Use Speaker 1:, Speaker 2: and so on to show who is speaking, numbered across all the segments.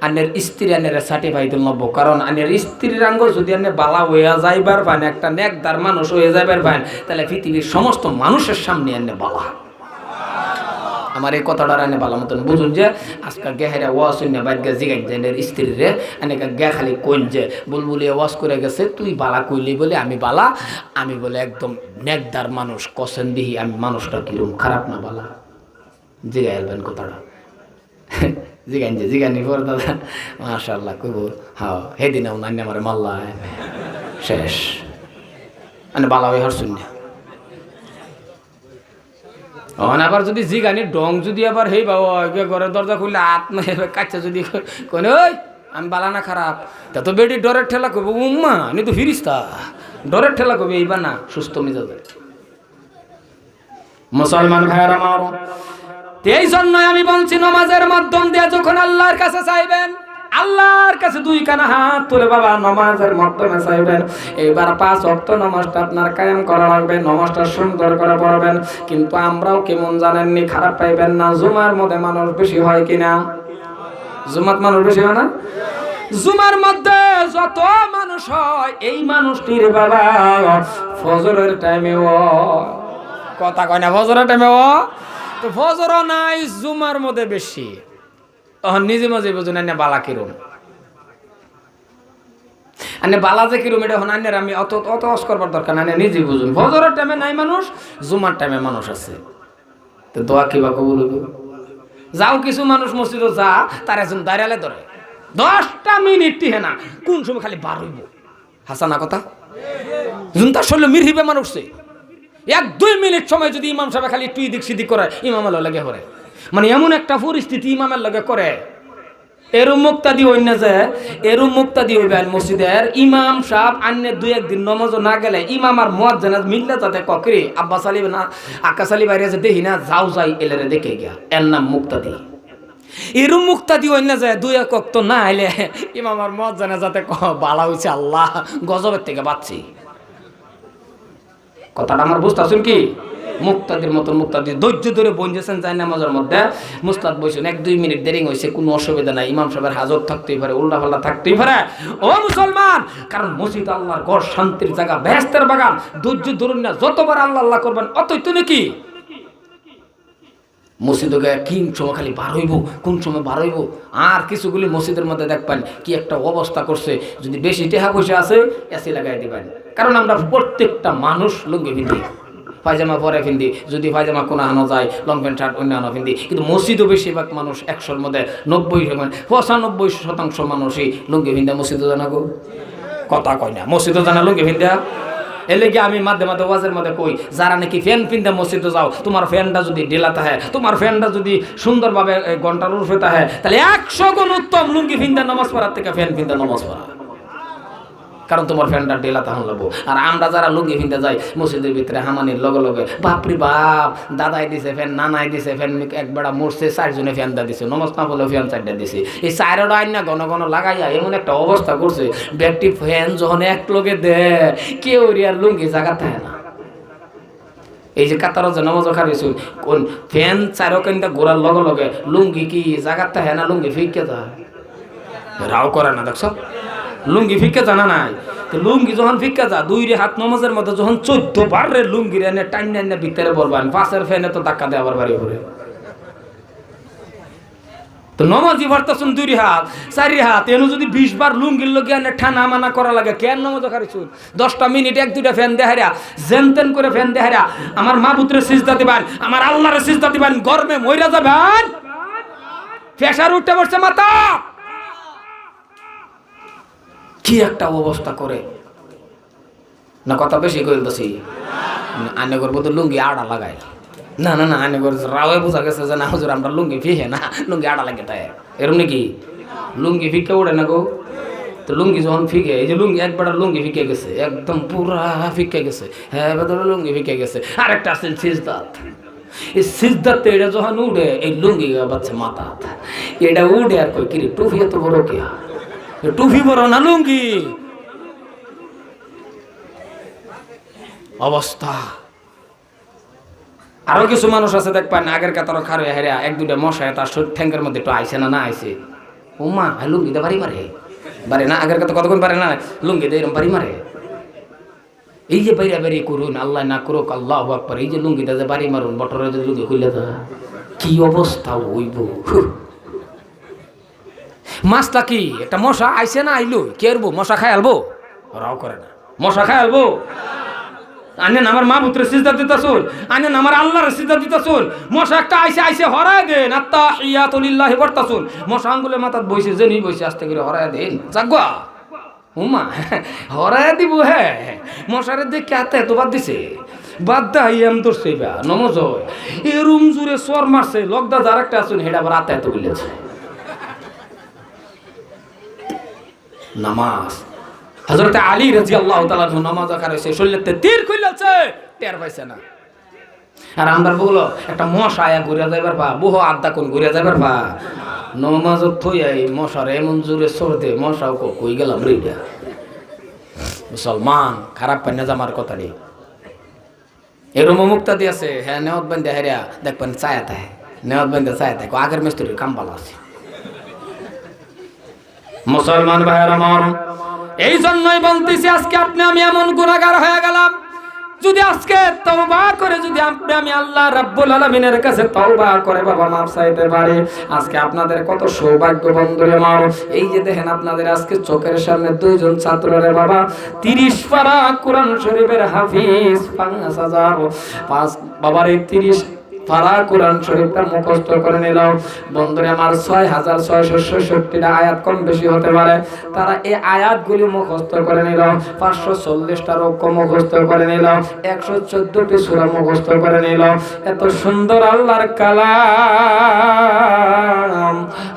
Speaker 1: আনের স্ত্রী আনের সার্টিফাই দিল নব্য, কারণ আনের স্ত্রীর আঙ্গ যদি আনে বালা হইয়া যাইবার পান, একটা নেকদার মানুষ হয়ে যাইবার পান, তাহলে পৃথিবীর সমস্ত মানুষের সামনে আনে বালা। আমার এই কথাটা আনে বালা মতন বুঝুন যে আজকে গেহেরা ওয়াজ শুনে বাইর গে জিগাই যে স্ত্রী রে আনেকা গে খালি কইন যে বুলবুলিয়ে ওয়াজ করে গেছে তুই বালা কইলি বলে আমি বালা, আমি বলে একদম নেকদার মানুষ কসেন দিহি আমি মানুষটা কিরম খারাপ না বালা, জিগাই আলবেন কথাটা জিগানি পর দাদা মাশাআল্লাহ কইব হ্যাঁ সেদিনও নান্য আমার মাল্লা শেষ মানে বালা হয়ে হারছুন না। আবার যদি জিগানি ডং যদি আবার হেই বাবা ঘরের দরজা খুললে আত্মা কাচ্চা যদি কোন ওই আমি বালা না খারাপ, তা তো বেটি ডরের ঠেলা করবো উম্মা নি তো ফিরিস্তা ডরের ঠেলা করবে এইবার না সুস্থ মেজাজে। মুসলমান ভাইয়ের আমার, এই জন্যই আমি বলছি নামাজের মাধ্যম দিয়ে যখন আল্লাহর কাছে চাইবেন, আল্লাহর কাছে দুই কানা হাত তুলে বাবা নামাজের মাধ্যমে চাইবেন। এবার 5 ওয়াক্ত নামাজটা আপনার কায়েম করা লাগবে, নামাজটা সুন্দর করে পড়বেন। কিন্তু আমরাও কেমন জানেননি, খারাপ পাইবেন না, জুমার মধ্যে মানুষ বেশি হয় কিনা? জুমাত মানুষ বেশি হয় না? জুমার মধ্যে যত মানুষ হয় এই মানুষটির বাবা ফজরের টাইমেও কথা কয় না, ফজরের টাইমেও তো ফজরও নাই, জুমার মধ্যে বেশি। তখন নিজে মাঝে বুঝুন আন্য বালা কিরম, আন্য বালা যে কিরম এটা এখন আন্যের আমি অত অত অস করবার দরকার না, নিজে বুঝুন। ফজরের টাইমে নাই মানুষ, জুমার টাইমে মানুষ আছে, তো দোয়া কিবা কবুল হইব। যাও কিছু মানুষ মসজিদে যা তার একজন দাঁড়ালে ধরে 10টা মিনিট টিহে না, কোন সময় খালি বার হইব হাসানা কথা যুন তার শরীরে মিরহিবে মানুষছে 1-2 মিনিট সময় যদি ইমাম সাহেব খালি একটু দিক সিদিক করে ইমামের লাগে করে, মানে এমন একটা পরিস্থিতি ইমামের লাগে করে। এরম মুক্তাদি হই না যে এরম মুক্তাদি হইবে মসজিদের ইমাম সাহেব আন্নে 2-1 দিন নমাজ না গেলে ইমাম আর মুয়াজ্জিন মিললে যাতে ককরি আব্বাস আলী না আকাশ আলী বাইরে যে দেখি না যাও যাই এলেরে দেখে গিয়া এর নাম মুক্তাদি। এরম মুক্তাদি হই না যে 2-1 ওয়াক্ত না আইলে ইমাম আর মুয়াজ্জিন যাতে বালা হইছে আল্লাহ গজবের থেকে বাঁচছি। কথাটা আমার বুঝতেছেন কি? মুক্তাদির মতন মুক্তাদি ধৈর্য ধরে বঞ্জেছেন যায় নামাজের মধ্যে, মুস্তাদ বসেন 1-2 মিনিট দেরি হয়েছে, কোনো অসুবিধা নাই, ইমাম সাহেবের হাজত থাকতেই পারে, উল্টা পাল্টা থাকতেই পারে। ও মুসলমান, কারণ মসজিদ আল্লাহর ঘর, শান্তির জায়গা, বেহেশতের বাগান। ধৈর্য ধরুন না, যতবার আল্লাহ আল্লাহ করবেন অতই তো নাকি মসজিদে গিয়ে কোন সময় খালি বার হইব, কোন সময় বার হইব। আর কিছুগুলি মসজিদের মধ্যে দেখবেন কি একটা অবস্থা করছে, যদি বেশি টাকা পয়সা আছে এসি লাগাই দিবেন। কারণ আমরা প্রত্যেকটা মানুষ লুঙ্গি পিন্ধি, পায়জামা পরে পিন্ধি, যদি পায়জামা কোনো আনো যায় লং প্যান্ট শার্ট অন্যান্য পিন্ধি। কিন্তু মসজিদও বেশিরভাগ মানুষ 100-র মধ্যে 95% মানুষই লুঙ্গি পিন্ধা মসজিদে জানা গো কথা কয় না, মসজিদে জানা লুঙ্গি পিন্ধা। এলে কি আমি মাঝে মাঝে ওয়াজের মধ্যে কই, যারা নাকি ফ্যান পিন্ধে মসজিদে যাও, তোমার ফ্যানটা যদি ঢিলাতে হয়, তোমার ফ্যানটা যদি সুন্দরভাবে ঘন্টার উঠে হয়, তাহলে 100 গুণ উত্তম লুঙ্গি পিন্ধে নামাজ পড়ার থেকে ফ্যান পিন্ধে নামাজ পড়া, কারণ তোমার ফ্যানটা ঢেলা তখন লাগবো। আর আমরা যারা লুঙ্গি পিনতে যাই মসজিদের ভিতরে হামানির লগে লগে বাপরি বাপ, দাদাই দিছে ফ্যান, নানাই দিছে ফ্যান, একবেড়া মরছে 4 জনে ফ্যান দা দিছে, নমাজ না বলে ফ্যান 4টা দিছে। এই 4টা আইন না ঘন ঘন লাগাইয়া এমন একটা অবস্থা করছে, ব্যক্তি ফ্যান যখন এক লগে দে কেউ আর লুঙ্গি জায়গা থাকে না। এই যে কাতার যে নমাজ খারিছুন কোন ফ্যান 4 কেনটা ঘোরার লগে লগে লুঙ্গি কি জায়গা থাকে না, লুঙ্গি ফিকে যায় রাও করে না। দেখছ লুঙ্গি ফিকে জানা নাই, তো লুঙ্গি যখন ফিকা যা 2 হাত নমাজের মধ্যে যখন 14 বার রে লুঙ্গি রে টাইম টাইম ভিতরে বলবেন, 5-এর ফ্যানে তো ধাক্কা দেওয়ার বাড়ি ঘুরে। তো নমাজি ভারতাছুন 2 হাত 4 হাত, এনে যদি 20 বার লুঙ্গির লগে আনে ঠানা মানা করা লাগে, কেন নমাজ খারিছুন 10টা মিনিট 1-2টা ফ্যান দেহারা জেনতেন করে ফ্যান দেহারা আমার মাহবুবরে সিজদা দিবেন, আমার আল্লাহরে সিজদা দিবেন, গরমে মইরা যাবেন, প্রেসার উঠে পড়ছে মাথা, কি একটা অবস্থা করে না। কথা বেশি কইলতেছি, আনে করবো তো লুঙ্গি আড়া লাগায় না না না, আনে করছে রাওয়ে বোঝা গেছে যে না হুজুর আমরা লুঙ্গি ফিহে না, লুঙ্গি আড়া লাগে তাই এরম নাকি লুঙ্গি ফিকে ওড়ে না গো। তো লুঙ্গি যখন ফিকে, এই যে লুঙ্গি একবার লুঙ্গি ফিকে গেছে, একদম পুরা ফিকে গেছে, হ্যাঁ এবার লুঙ্গি ফিকে গেছে। আরেকটা আছেন সিজদাত, এই সিজদাতে এটা যখন উঠে এই লুঙ্গি বাচ্চা মাথা, এটা উঠে আর কই কিরে টুফি এত বড় কি, টুফি বড় না লুঙ্গি অবস্থা। আরো কিছু মানুষ আছে দেখবেন আগের কাতারও খারে হেরা 1-2টা মশায় তার ঠ্যাঙ্কের মধ্যে একটু আইসে না আইসে, ও মা লুঙ্গিতে বাড়ি মারে, বারে না আগের কথা কতক্ষণ পারে না, লুঙ্গিতে এরকম বাড়ি মারে। এই যে বাইরা বেরিয়ে করুন, আল্লাহ না করুক, আল্লাহু আকবার, এই যে লুঙ্গিটা যে বাড়ি মারুন, বটরে যদি লুঙ্গি খুললে তো কি অবস্থা হইব। মাছটা কি একটা মশা আইসে না আইলো কে আলবো, মশা খাই আলবো, ওরাও করে না, মশা খাই আলবো। আনেন আমার মা পুত্রের সিজদা দিতাছুন, আনেন আমার আল্লাহর সিজদা দিতাছুন, মশা একটা আইসে আইসে হরায় দেন, আত্তাহিয়াতু লিল্লাহি পড়তাছুন, মশা আঙ্গুলে মাথাত বইছে জেনি বইছে আস্তে করে হরায় দেন, জাগবা উমা হরায় দিব। হ্যাঁ মশারে দেখে হাতে এত বাদ দিছে, বাদ দাই এম ধরছে বা নমজ এ রুম জুড়ে সর মারছে, লগদা যার একটা আসুন হেডা আবার হাতে এত বলেছে। নামাজ হযরত আলী রাদিয়াল্লাহু তাআলা নামাজ আকারে শরীরতে তীর কইলাছে, টের পাইছে না। আর আমরা বলো একটা মশা আয়া ঘুরে যাইবার পা, বহু আড্ডা কোন ঘুরে যাইবার পা, নমাজ থই আই মশার এমন জোরে সরতে, মশাও কই গেলাম রেডা। মুসলমান খারাপ পান্না জামার কথা নেই, এরম মুক্তা দিয়েছে। হ্যাঁ নেওয়াত বান্ধে হেরিয়া দেখবেন চায়া থাকে, নেওয়াত বান্ধে চায়া থাকে, আগের মিস্ত্রির কাম ভালো আছে। মুসলমান ভাইয়ের আমার, এই জন্যই বলতেছি আজকে আপনি আমি এমন গুনাহগার হয়ে গেলাম, যদি আজকে তওবা করে যদি আপনি আমি আল্লাহ রাব্বুল আলামিনের কাছে তওবা করে বাবা মাফ চাইতে পারি, আজকে আপনাদের কত সৌভাগ্য বন্ধুরে আমার। এই যে দেখেন আপনাদের আজকে চোখের সামনে দুইজন ছাত্ররে বাবা 30 পারা কোরআন শরীফের হাফিজ, 5,000 বাবার এই 30 পারা কোরআন শরীফটা মুখস্থ করে নিলাম বন্ধুরে আমার। 6,666টা আয়াত কম বেশি হতে পারে, তারা এই আয়াতগুলি মুখস্থ করে নিল। 540টা রক্ষ মুখস্থ করে নিল, 114টি সূরা মুখস্থ করে নিল। এত সুন্দর আল্লাহর কালাম,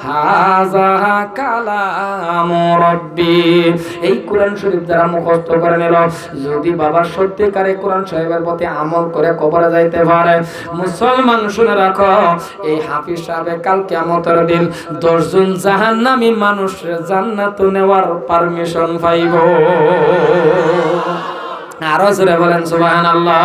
Speaker 1: হাযা কালাম রাব্বি, এই কোরআন শরীফ যারা মুখস্থ করে নিল, যদি বাবা সত্যিকারে কোরআন শরীফের প্রতি আমল করে কবরে যাইতে পারে, মুসলমান শুনে রাখো, এই হাফিজ সাহেব কাল কিয়ামতের দিন 10 জন জাহান্নামী মানুষ জান্নাত নেওয়ার পারমিশন পাইব। আরো জোরে বলেন সুবহানাল্লাহ।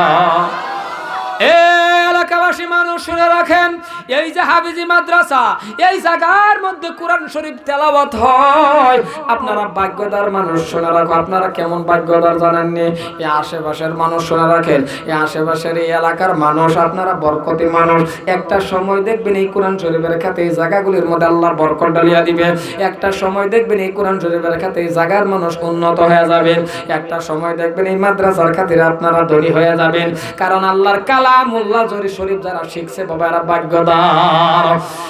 Speaker 1: এলাকাবাসী মানুষ শুনে রাখেন, এই যে হাফিজি মাদ্রাসা, এই জায়গার মধ্যে কোরআন শরীফ তেলাওয়াত হয়, আপনারা ভাগ্যদার মানুষ শুনে রাখো। আপনারা কেমন ভাগ্যদার জানেননি? এই আশেপাশের মানুষ শুনে রাখেন, এই আশেপাশের এই এলাকার মানুষ, আপনারা বরকতি মানুষ। একটা সময় দেখবেন এই কোরআন শরীফের খাতে এই জায়গাগুলির মধ্যে আল্লাহর বরকত ডালিয়া দিবে। একটা সময় দেখবেন এই কোরআন শরীফের খাতে এই জায়গার মানুষ উন্নত হয়ে যাবেন। একটা সময় দেখবেন এই মাদ্রাসার খাতিরে আপনারা ধনী হয়ে যাবেন, কারণ আল্লাহর কালামুল্লাহ শরীফ যারা শিখছে বাবা এরা ভাগ্যবান।